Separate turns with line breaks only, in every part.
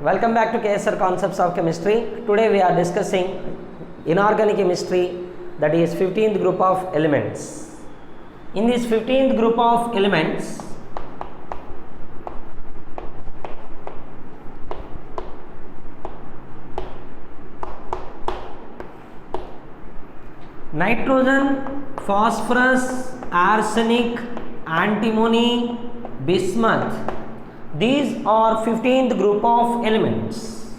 Welcome back to KSR Concepts of Chemistry. Today we are discussing inorganic chemistry, that is 15th group of elements. In this 15th group of elements, nitrogen, phosphorus, arsenic, antimony, bismuth. These are 15th group of elements.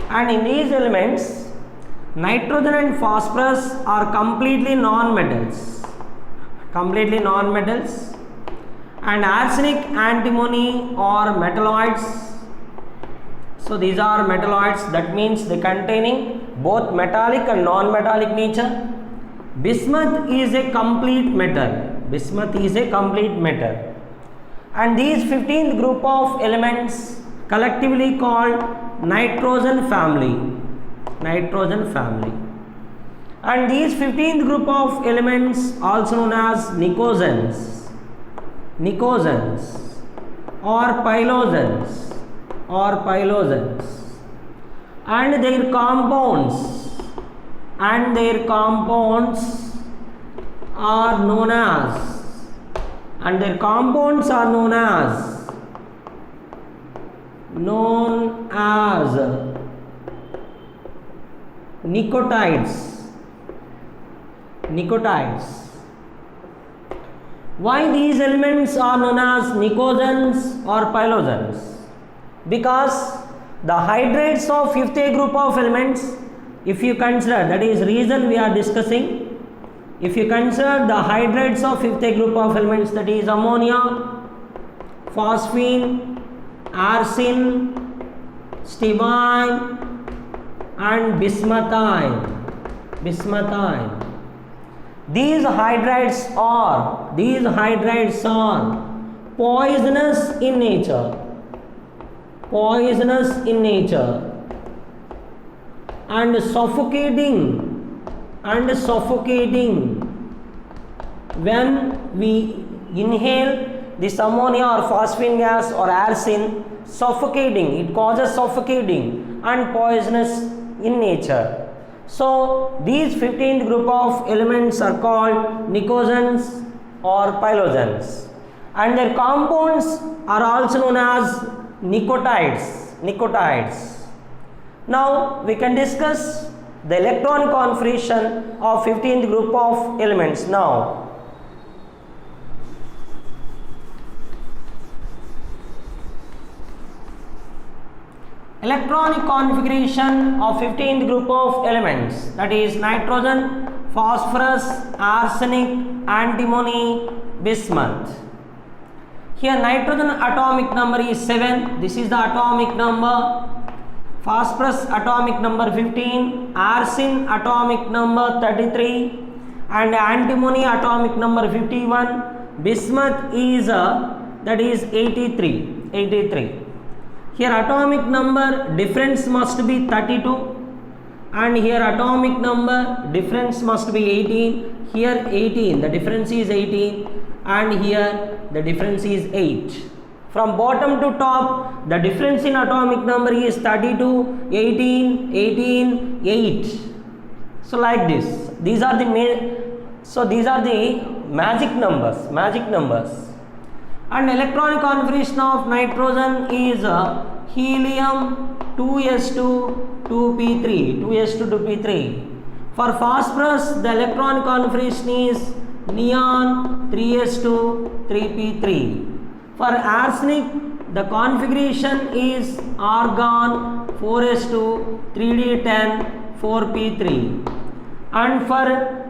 And in these elements, nitrogen and phosphorus are completely non-metals. And arsenic, antimony are metalloids. So these are metalloids, that means they containing both metallic and non-metallic nature. Bismuth is a complete metal. And these 15th group of elements collectively called nitrogen family. And these 15th group of elements also known as nicosans or pylosans, and their compounds are known as nicotides. Why these elements are known as nicosans or pylosans? Because the hydrates of 5th A group of elements, if you consider, that is reason we are discussing, if you consider the hydrates of 5th A group of elements, that is ammonia, phosphine, arsine, stibine and bismuthine. These hydrates are poisonous in nature and suffocating when we inhale this ammonia or phosphine gas or arsine. It causes suffocating and poisonous in nature. So these 15th group of elements are called nicosans or pylosans, and their compounds are also known as nicotides. Now we can discuss the electron configuration of 15th group of elements now. Electronic configuration of 15th group of elements, that is nitrogen, phosphorus, arsenic, antimony, bismuth. Here nitrogen atomic number is 7, this is the atomic number. Phosphorus atomic number 15, arsine atomic number 33 and antimony atomic number 51. Bismuth is that is 83. Here atomic number difference must be 32 and here atomic number difference must be 18. Here 18, the difference is 18 and here the difference is 8. From bottom to top, the difference in atomic number is 32, 18, 8. So like this, these are the magic numbers. And electronic configuration of nitrogen is helium 2s2 2p3. For phosphorus, the electronic configuration is neon 3s2 3p3. For arsenic, the configuration is argon 4s2 3d10 4p3. And for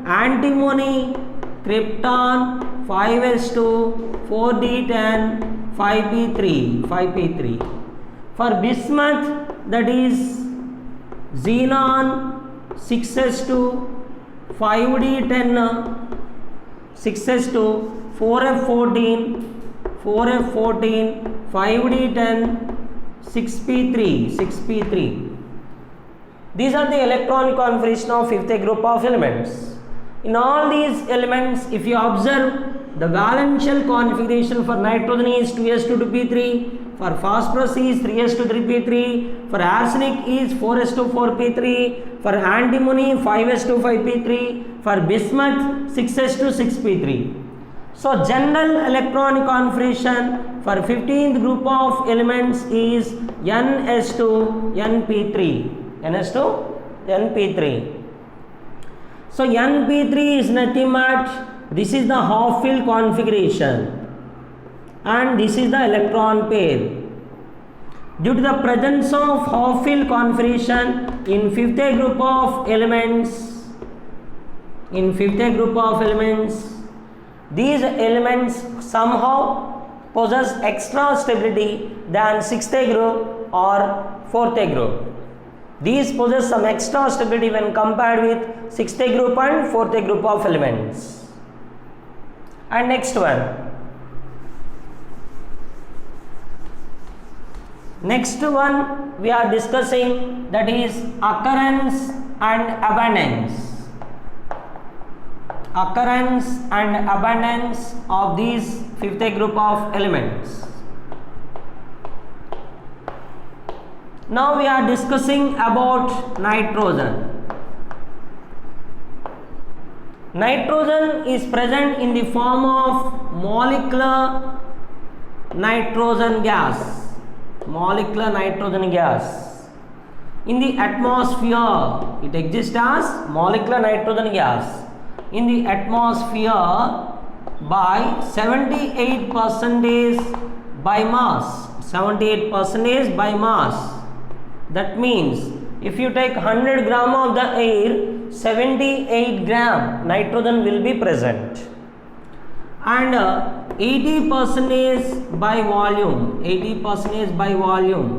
antimony, krypton 5s2 4d10 5p3. For bismuth, that is xenon 6s2 5d10 6s2 4f14 5d10 6p3. These are the electron configuration of fifth group of elements. In all these elements, if you observe, the valential configuration for nitrogen is 2s2 2p3, for phosphorus is 3s2 3p3, for arsenic is 4s2 4p3, for antimony 5s2 5p3, for bismuth 6s2 6p3. So general electron configuration for 15th group of elements is ns2 np3. ns2 np3. So np3 is nothing but this is the half field configuration and this is the electron pair. Due to the presence of half field configuration in fifth group of elements, these elements somehow possess extra stability than sixth group or fourth group. These possess some extra stability when compared with sixth group and fourth group of elements. And next one. Next one we are discussing, that is occurrence and abundance. Occurrence and abundance of these fifth group of elements. Now we are discussing about nitrogen. Nitrogen is present in the form of molecular nitrogen gas. Molecular nitrogen gas. In the atmosphere, it exists as molecular nitrogen gas. In the atmosphere by 78% by mass. 78% by mass. That means if you take 100 gram of the air, 78 gram nitrogen will be present. And 80% by volume. 80% by volume.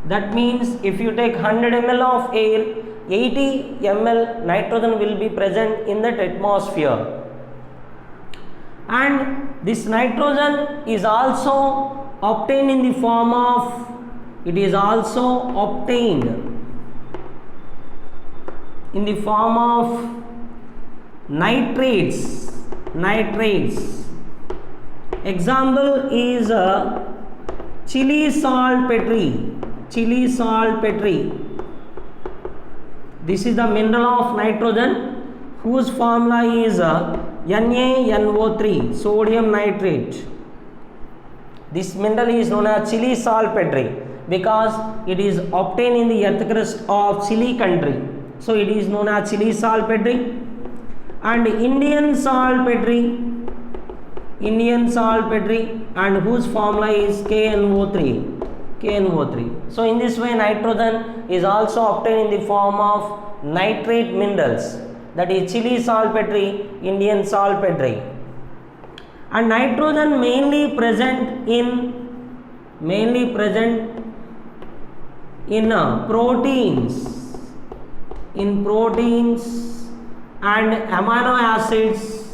That means if you take 100 ml of air, 80 ml nitrogen will be present in that atmosphere. And this nitrogen is also obtained in the form of, it is also obtained in the form of nitrates. Nitrates. Example is chili saltpetre. Chili saltpetre. This is the mineral of nitrogen whose formula is NaNO3, sodium nitrate. This mineral is known as chili saltpetre because it is obtained in the earth crust of Chile country. So it is known as chili saltpetre. And Indian saltpetre, and whose formula is KNO3. So in this way nitrogen is also obtained in the form of nitrate minerals, that is chili saltpetre, Indian saltpetre. And nitrogen mainly present in proteins and amino acids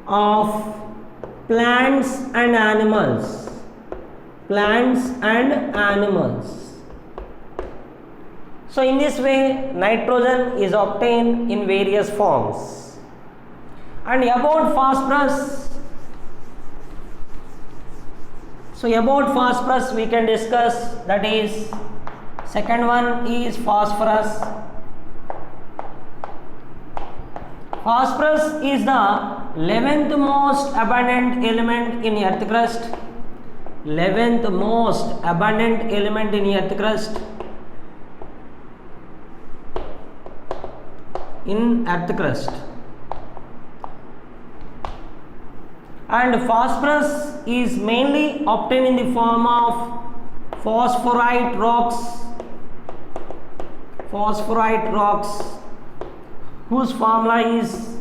of plants and animals. So in this way nitrogen is obtained in various forms. And about phosphorus, we can discuss, that is second one is phosphorus. Phosphorus is the 11th most abundant element in earth crust. 11th most abundant element in earth crust. And phosphorus is mainly obtained in the form of phosphorite rocks, whose formula is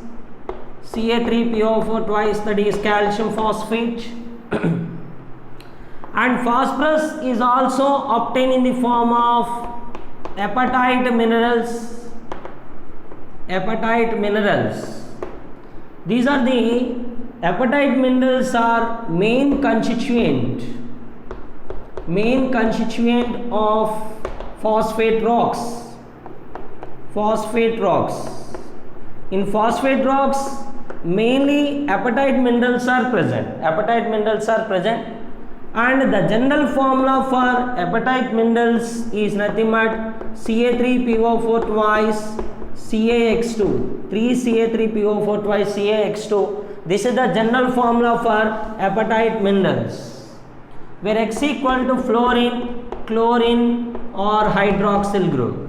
Ca3PO4 twice, that is calcium phosphate. And phosphorus is also obtained in the form of apatite minerals. These are the apatite minerals are main constituent main constituent of phosphate rocks. Phosphate rocks. In phosphate rocks, mainly apatite minerals are present. Apatite minerals are present, and the general formula for apatite minerals is nothing but Ca3PO4 twice CaX2. 3Ca3PO4 twice CaX2. This is the general formula for apatite minerals, where X equal to fluorine, chlorine or hydroxyl group.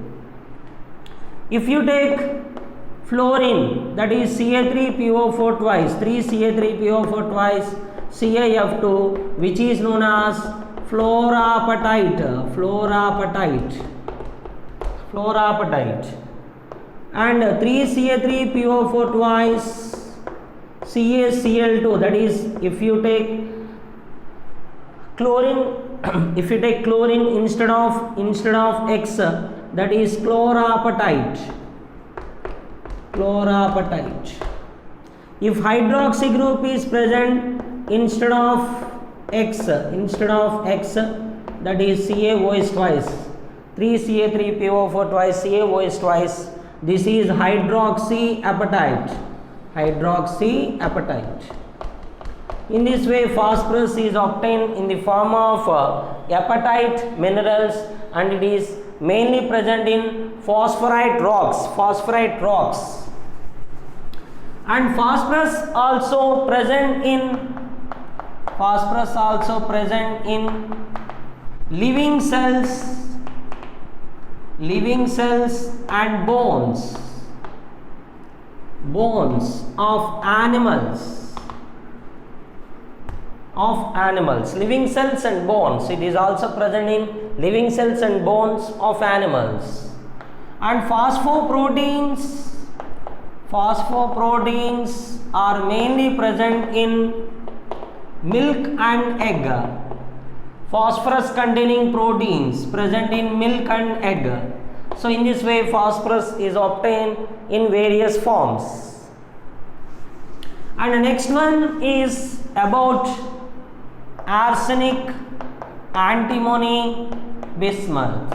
If you take fluorine, that is Ca3PO4 twice, 3Ca3PO4 twice CaF2, which is known as fluorapatite, and 3Ca3PO4 twice CaCl2, that is, if you take chlorine, if you take chlorine instead of X, that is chlorapatite. If hydroxy group is present instead of X, that is CaOH twice, 3Ca3PO4 twice CaOH twice, this is hydroxyapatite. In this way, phosphorus is obtained in the form of apatite minerals, and it is mainly present in phosphorite rocks. And phosphorus also present in living cells and bones of animals. Living cells and bones, it is also present in living cells and bones of animals. And phosphoproteins are mainly present in milk and egg. Phosphorus containing proteins present in milk and egg. So in this way, phosphorus is obtained in various forms. And the next one is about arsenic, antimony, bismuth.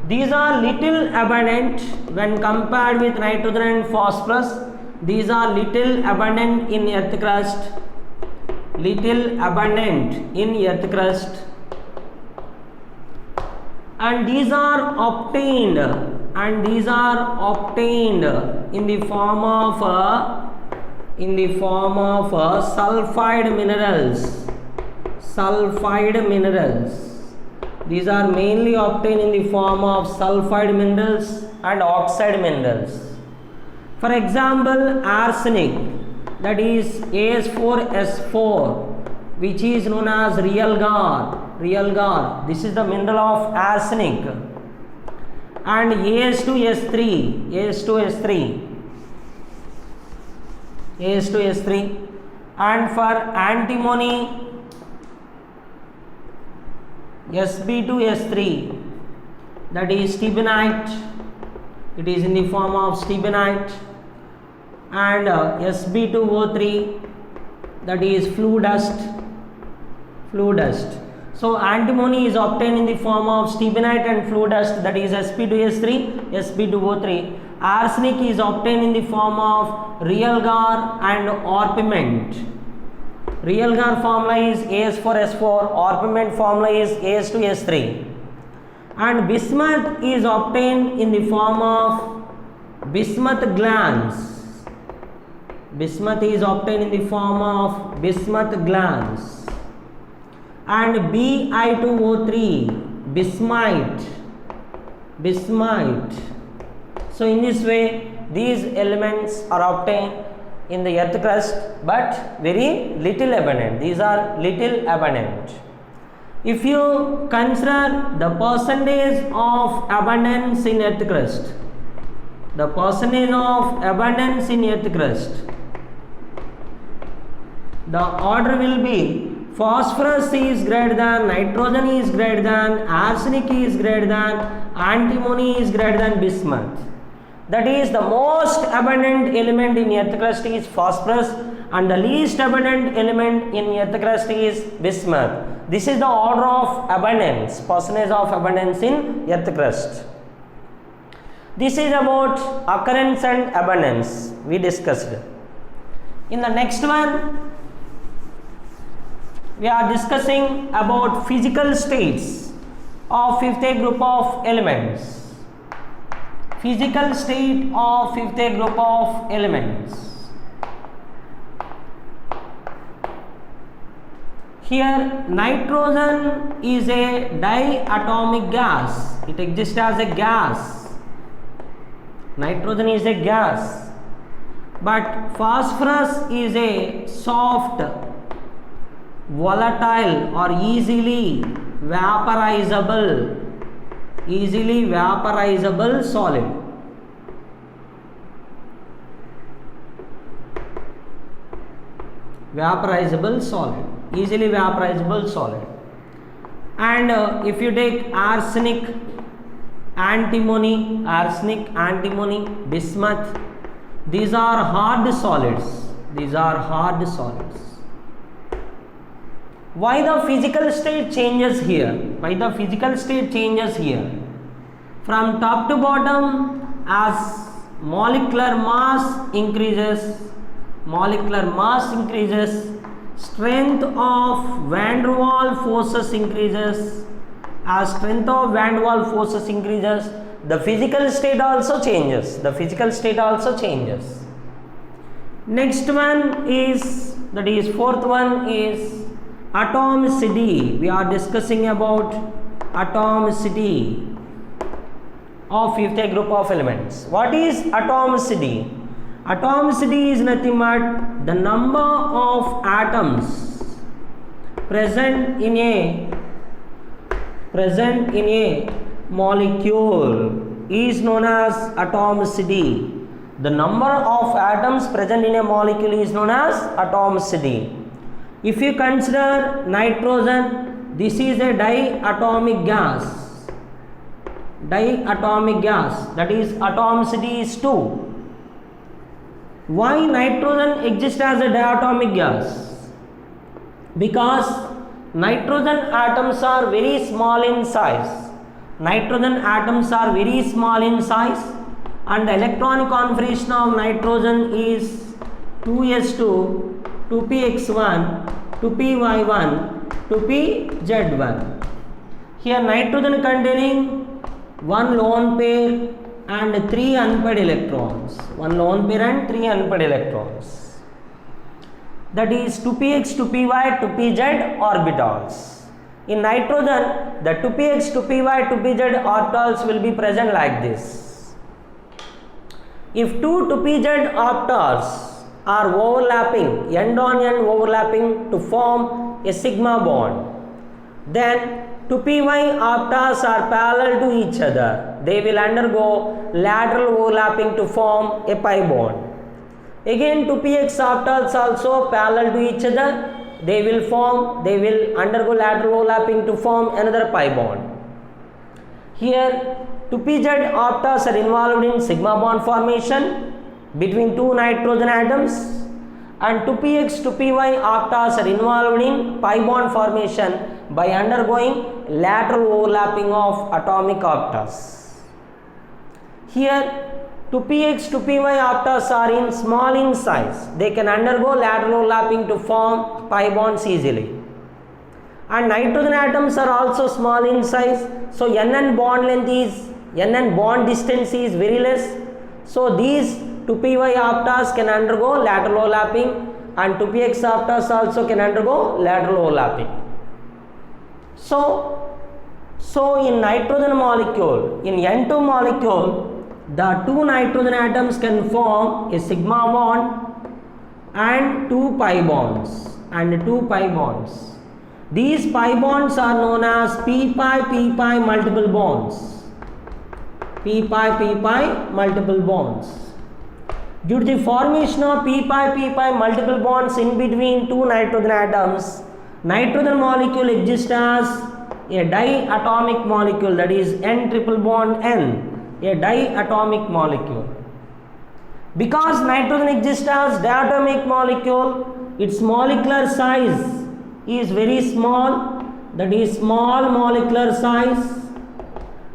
These are little abundant when compared with nitrogen and phosphorus. These are little abundant in earth crust. And these are obtained in the form of sulfide minerals. These are mainly obtained in the form of sulfide minerals and oxide minerals. For example, arsenic, that is As4S4, which is known as realgar. This is the mineral of arsenic. And As2S3. And for antimony, Sb2S3, that is stibnite. It is in the form of stibnite. And Sb2O3, that is flue dust. So antimony is obtained in the form of stibnite and flue dust, that is Sp2S3, Sb2O3. Arsenic is obtained in the form of realgar and orpiment. Realgar formula is As4S4, orpiment formula is As2S3. And bismuth is obtained in the form of bismuth glands. And Bi2O3, bismite. So in this way, these elements are obtained in the earth crust, but very little abundant. These are little abundant. If you consider the percentage of abundance in earth crust, the order will be phosphorus is greater than, nitrogen is greater than, arsenic is greater than, antimony is greater than bismuth. That is, the most abundant element in earth crust is phosphorus, and the least abundant element in earth crust is bismuth. This is the order of abundance, percentage of abundance in earth crust. This is about occurrence and abundance we discussed. In the next one, we are discussing about physical states of fifth group of elements. Physical state of fifth group of elements. Here nitrogen is a diatomic gas. It exists as a gas. Nitrogen is a gas. But phosphorus is a soft, volatile or easily vaporizable solid. Easily vaporizable solid. And if you take arsenic, antimony, bismuth, these are hard solids. Why the physical state changes here? From top to bottom, as molecular mass increases, strength of van der Waals forces increases. As strength of van der Waals forces increases, the physical state also changes. Next one is, that is fourth one is atomicity. We are discussing about atomicity of fifth group of elements. What is atomicity? Atomicity is nothing but the number of atoms present in a molecule is known as atomicity. The number of atoms present in a molecule is known as atomicity. If you consider nitrogen, this is a diatomic gas. That is, atomicity is 2. Why nitrogen exists as a diatomic gas? Because nitrogen atoms are very small in size. And the electronic configuration of nitrogen is 2s2, 2px1, 2py1, 2pz1. Here nitrogen containing 1 lone pair and 3 unpaired electrons. That is 2px, 2py, 2pz orbitals. In nitrogen, the 2px, 2py, 2pz orbitals will be present like this. If two 2pz orbitals are overlapping, end on end overlapping to form a sigma bond, then 2py orbitals are parallel to each other. They will undergo lateral overlapping to form a pi bond. Again 2px orbitals also parallel to each other. They will undergo lateral overlapping to form another pi bond. Here 2pz orbitals are involved in sigma bond formation between two nitrogen atoms, and 2px, 2py orbitals are involved in pi bond formation by undergoing lateral overlapping of atomic orbitals. Here 2px, 2py orbitals are small in size. They can undergo lateral overlapping to form pi bonds easily. And nitrogen atoms are also small in size. So Nn bond distance is very less. So these 2py orbitals can undergo lateral overlapping, and 2px orbitals also can undergo lateral overlapping. So in nitrogen molecule, in N2 molecule, the two nitrogen atoms can form a sigma bond and two pi bonds. These pi bonds are known as p-pi multiple bonds. p-pi multiple bonds. Due to the formation of p-pi multiple bonds in between two nitrogen atoms, nitrogen molecule exists as a diatomic molecule, that is N triple bond N, a diatomic molecule. Because nitrogen exists as diatomic molecule, its molecular size is very small, that is small molecular size,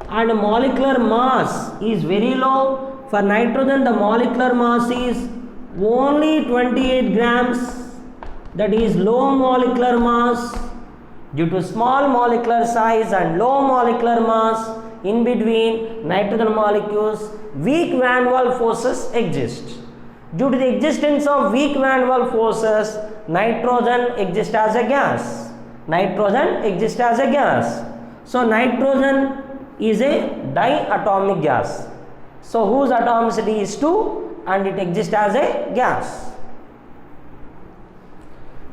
and molecular mass is very low. For nitrogen, the molecular mass is only 28 grams, that is low molecular mass. Due to small molecular size and low molecular mass in between nitrogen molecules, weak van der Waals forces exist. Due to the existence of weak van der Waals forces, nitrogen exists as a gas. Nitrogen exists as a gas. So nitrogen is a diatomic gas. So whose atomicity is 2 and it exists as a gas.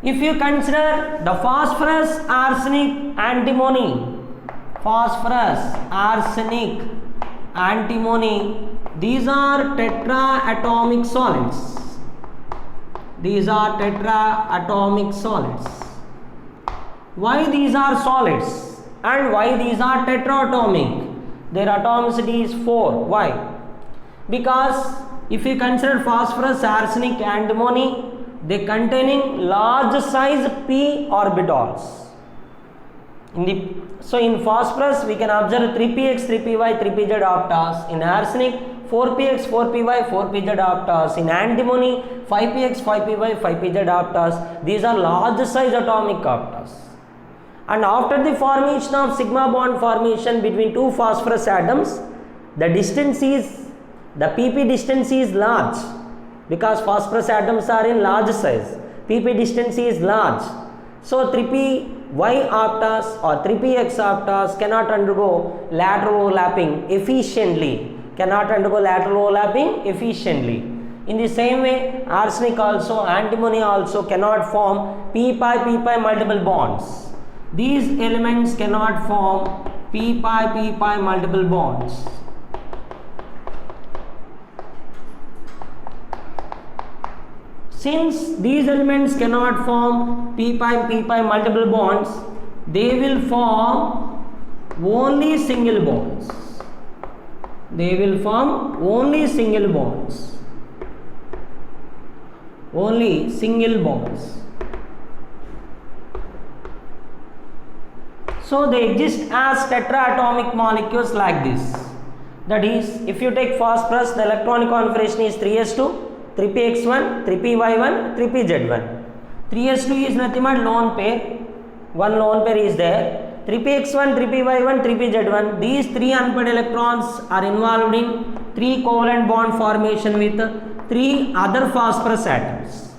If you consider the phosphorus, arsenic, antimony, phosphorus, arsenic, antimony, these are tetraatomic solids. These are tetraatomic solids. Why these are solids and why these are tetraatomic? Their atomicity is 4. Why? Because if you consider phosphorus, arsenic, antimony, they containing large size p orbitals. So in phosphorus we can observe 3px, 3py, 3pz octets. In arsenic 4px, 4py, 4pz octets. In antimony 5px, 5py, 5pz octets. These are large size atomic octets. And after the formation of sigma bond formation between two phosphorus atoms, the distance is, the pp distance is large, because phosphorus atoms are in large size. pp distance is large. So 3py octets or 3px octets cannot undergo lateral overlapping efficiently. In the same way, arsenic also, antimony also cannot form p-pi multiple bonds. These elements cannot form p-pi multiple bonds. Since these elements cannot form p-pi multiple bonds, they will form only single bonds. Only single bonds. So they exist as tetraatomic molecules like this. That is, if you take phosphorus, the electronic configuration is 3s2, 3px1, 3py1, 3pz1. 3s2 is nothing but lone pair. One lone pair is there. 3px1, 3py1, 3pz1. These three unpaired electrons are involved in 3 covalent bond formation with 3 other phosphorus atoms.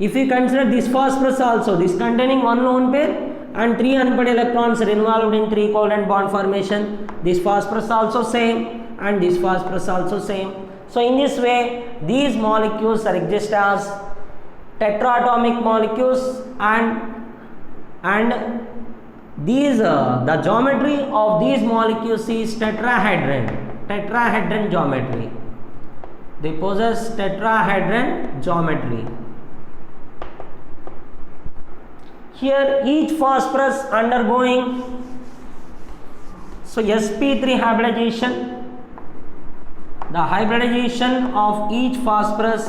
If you consider this phosphorus also, this containing one lone pair and 3 unpaired electrons are involved in 3 covalent bond formation. This phosphorus also same and this phosphorus also same. So in this way, these molecules are exist as tetraatomic molecules, and these the geometry of these molecules is tetrahedron geometry. They possess tetrahedron geometry. Here each phosphorus undergoing sp3 hybridization. The hybridization of each phosphorus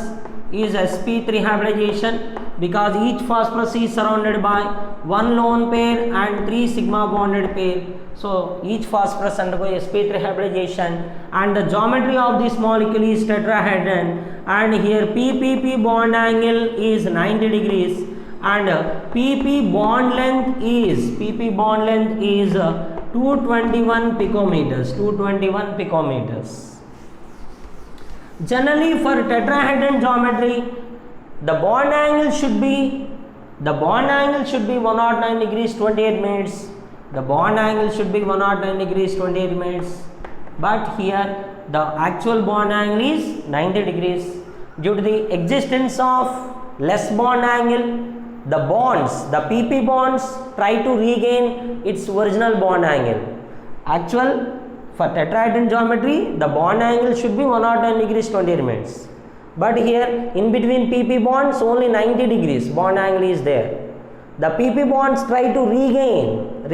is sp3 hybridization, because each phosphorus is surrounded by one lone pair and 3 sigma bonded pair. So each phosphorus undergoes sp3 hybridization, and the geometry of this molecule is tetrahedron, and here p-pp bond angle is 90 degrees and pp bond length is 221 picometers. Generally for tetrahedron geometry, the bond angle should be 109 degrees 28 minutes. But here the actual bond angle is 90 degrees. Due to the existence of less bond angle, the pp bonds try to regain its original bond angle. For tetrahedron geometry, the bond angle should be 109 degrees 28 minutes. But here in between pp bonds only 90 degrees bond angle is there. The pp bonds try to regain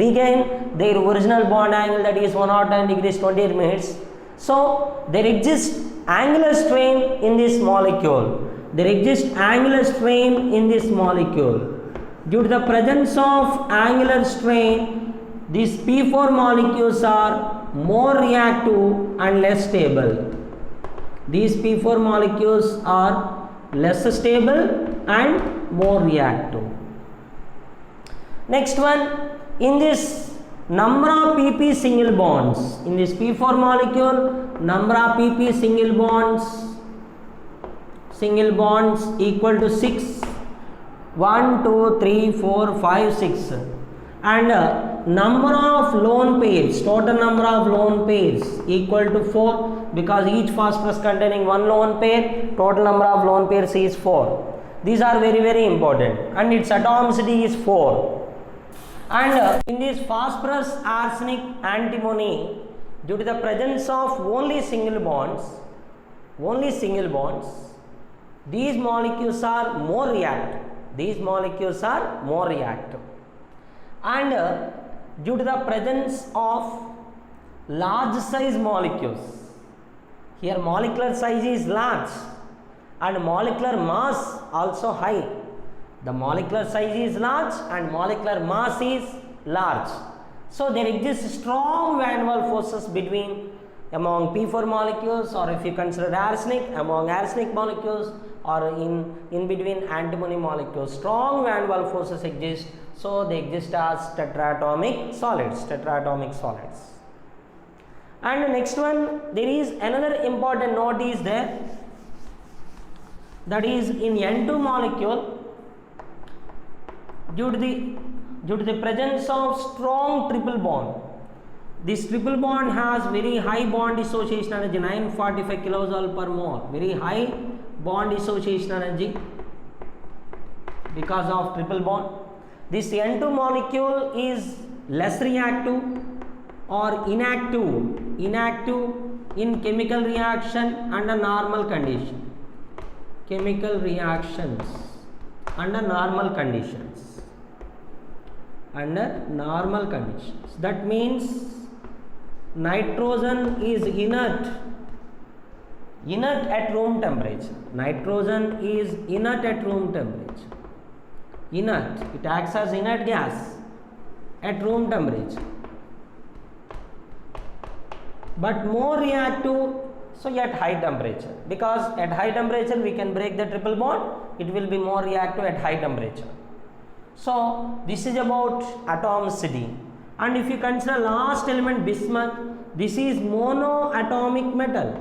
their original bond angle, that is 109 degrees 28 minutes. So there exists angular strain in this molecule. There exists angular strain in this molecule. Due to the presence of angular strain, these P4 molecules are more reactive and less stable. These P4 molecules are less stable and more reactive. Next one, in this number of pp single bonds, in this P4 molecule, number of pp single bonds equal to 6, 1 2 3 4 5 6, and number of lone pairs, total number of lone pairs equal to 4, because each phosphorus containing one lone pair, total number of lone pairs is 4. These are very important, and its atomicity is 4. And in this phosphorus, arsenic, antimony, due to the presence of only single bonds, these molecules are more reactive. And due to the presence of large size molecules, here molecular size is large and molecular mass also high. The molecular size is large and molecular mass is large. So there exists strong van der Waals forces among P4 molecules, or if you consider arsenic, among arsenic molecules, or in between antimony molecules. Strong van der Waals forces exist. So they exist as tetraatomic solids. And the next one, there is another important note is there, that is in N2 molecule, due to the presence of strong triple bond. This triple bond has very high bond dissociation energy, 945 kilojoule per mole, very high bond dissociation energy because of triple bond. This N2 molecule is less reactive or inactive in chemical reaction under normal condition. Chemical reactions under normal conditions. That means nitrogen is inert at room temperature. Inert, it acts as inert gas at room temperature, but more reactive at high temperature, because at high temperature we can break the triple bond. It will be more reactive at high temperature. So this is about atomicity. And if you consider last element, bismuth, this is monoatomic metal.